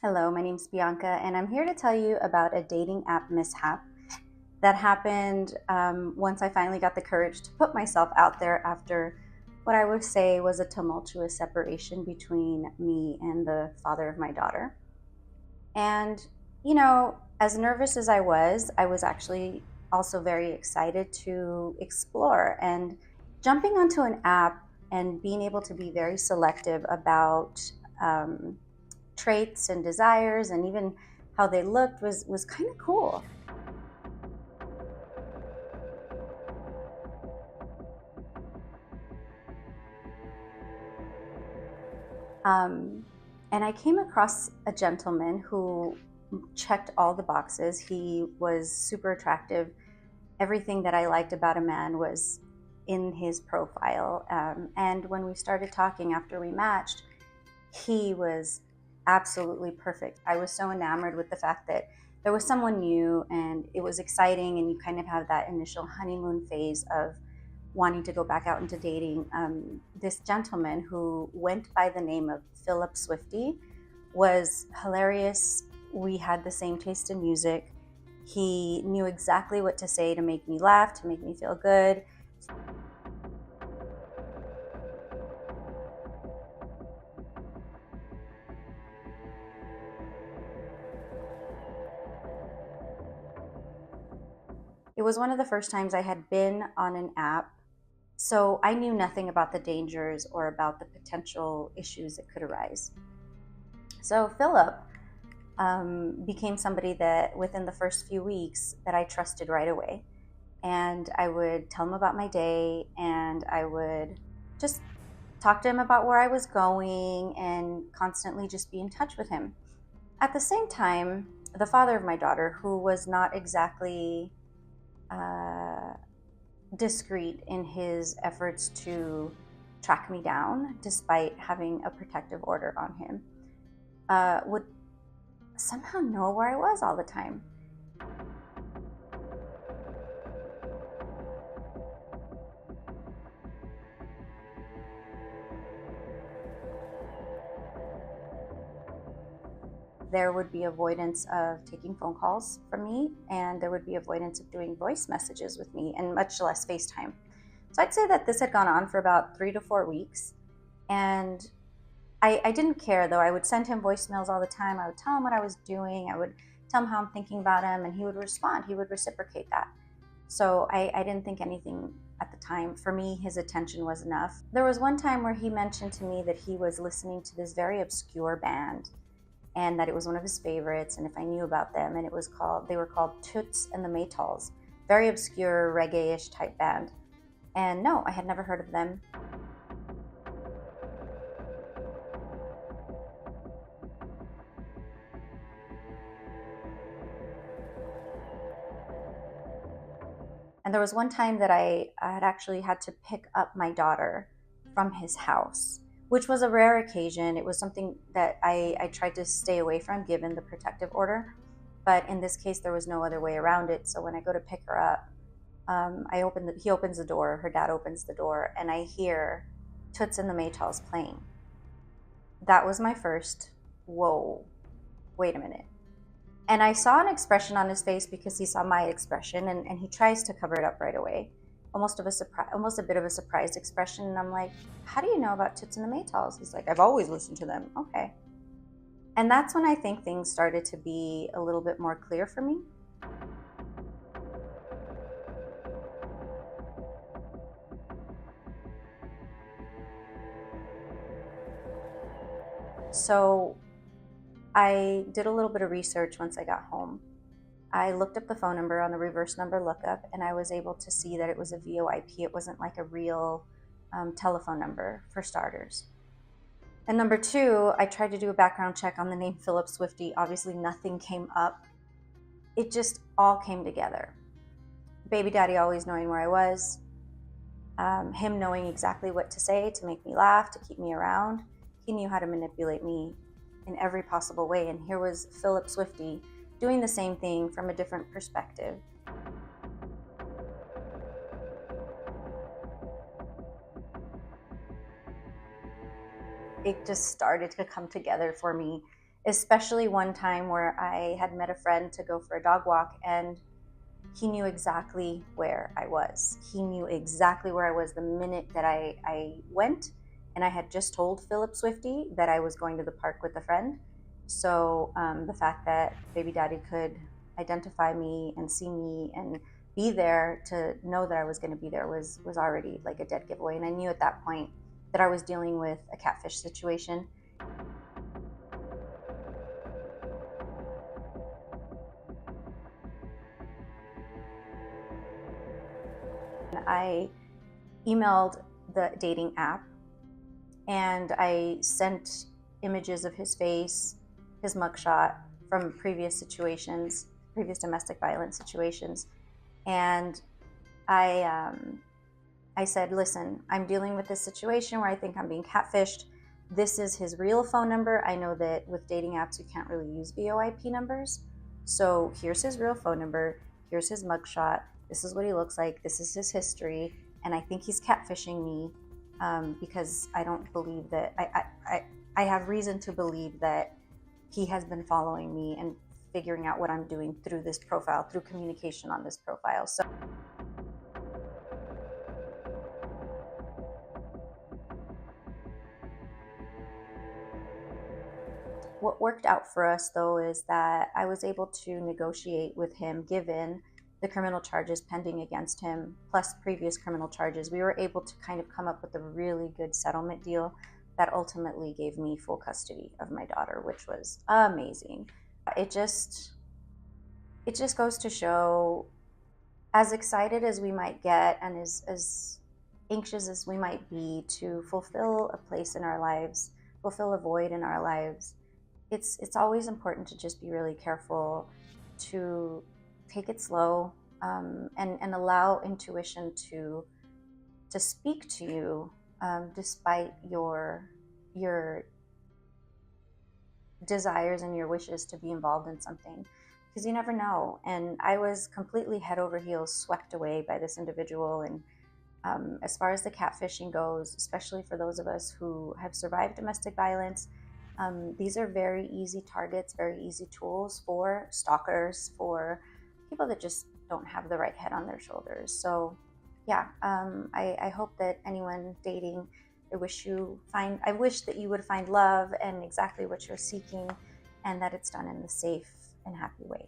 Hello, my name's Bianca, and I'm here to tell you about a dating app mishap that happened once I finally got the courage to put myself out there after what I would say was a tumultuous separation between me and the father of my daughter. And, as nervous as I was actually also very excited to explore. And jumping onto an app and being able to be very selective about um, traits and desires and even how they looked was kind of cool. Um, and I came across a gentleman who checked all the boxes. He was super attractive. Everything that I liked about a man was in his profile. And when we started talking after we matched, he was absolutely perfect. I was so enamored with the fact that there was someone new and it was exciting, and you kind of have that initial honeymoon phase of wanting to go back out into dating. This gentleman who went by the name of Philip Swifty was hilarious. We had the same taste in music. He knew exactly what to say to make me laugh, to make me feel good. It was one of the first times I had been on an app, so I knew nothing about the dangers or about the potential issues that could arise. So Philip became somebody that within the first few weeks that I trusted right away. And I would tell him about my day, and I would just talk to him about where I was going and constantly just be in touch with him. At the same time, the father of my daughter, who was not exactly uh, discreet in his efforts to track me down, despite having a protective order on him, would somehow know where I was all the time. There would be avoidance of taking phone calls from me, and there would be avoidance of doing voice messages with me, and much less FaceTime. So I'd say that this had gone on for about 3 to 4 weeks. And I didn't care, though. I would send him voicemails all the time. I would tell him what I was doing. I would tell him how I'm thinking about him, and he would respond. He would reciprocate that. So I didn't think anything at the time. For me, his attention was enough. There was one time where he mentioned to me that he was listening to this very obscure band and that it was one of his favorites, and if I knew about them. And they were called Toots and the Maytals. Very obscure reggae-ish type band. And no, I had never heard of them. And there was one time that I had actually had to pick up my daughter from his house, which was a rare occasion. It was something that I tried to stay away from given the protective order. But in this case, there was no other way around it. So when I go to pick her up, he opens the door, her dad opens the door, and I hear Toots and the Maytals playing. That was my first, whoa, wait a minute. And I saw an expression on his face because he saw my expression, and he tries to cover it up right away. Almost a bit of a surprised expression. And I'm like, how do you know about Toots and the Maytals? He's like, I've always listened to them. Okay. And that's when I think things started to be a little bit more clear for me. So I did a little bit of research once I got home. I looked up the phone number on the reverse number lookup, and I was able to see that it was a VoIP. It wasn't like a real telephone number, for starters. And number two, I tried to do a background check on the name Philip Swifty. Obviously, nothing came up. It just all came together. Baby daddy always knowing where I was, him knowing exactly what to say to make me laugh, to keep me around. He knew how to manipulate me in every possible way. And here was Philip Swifty doing the same thing from a different perspective. It just started to come together for me. especially one time where I had met a friend to go for a dog walk, and he knew exactly where I was. He knew exactly where I was the minute that I went, and I had just told Philip Swifty that I was going to the park with a friend. So the fact that baby daddy could identify me and see me and be there to know that I was going to be there was already like a dead giveaway. And I knew at that point that I was dealing with a catfish situation. I emailed the dating app and I sent images of his face, his mugshot from previous situations, previous domestic violence situations, and I I said, listen, I'm dealing with this situation where I think I'm being catfished. This is his real phone number. I know that with dating apps you can't really use VoIP numbers, so here's his real phone number. Here's his mugshot. This is what he looks like. This is his history, and I think he's catfishing me because I don't believe that I have reason to believe that he has been following me and figuring out what I'm doing through this profile, through communication on this profile. So what worked out for us though is that I was able to negotiate with him given the criminal charges pending against him, plus previous criminal charges. We were able to kind of come up with a really good settlement deal that ultimately gave me full custody of my daughter, which was amazing. It just it just goes to show, as excited as we might get and as anxious as we might be to fulfill a place in our lives, fulfill a void in our lives, it's always important to just be really careful, to take it slow, and allow intuition to speak to you, despite your desires and your wishes to be involved in something, because you never know. And I was completely head over heels swept away by this individual. And as far as the catfishing goes, especially for those of us who have survived domestic violence, these are very easy targets, very easy tools for stalkers, for people that just don't have the right head on their shoulders. So yeah, I hope that anyone dating, I wish that you would find love and exactly what you're seeking, and that it's done in a safe and happy way.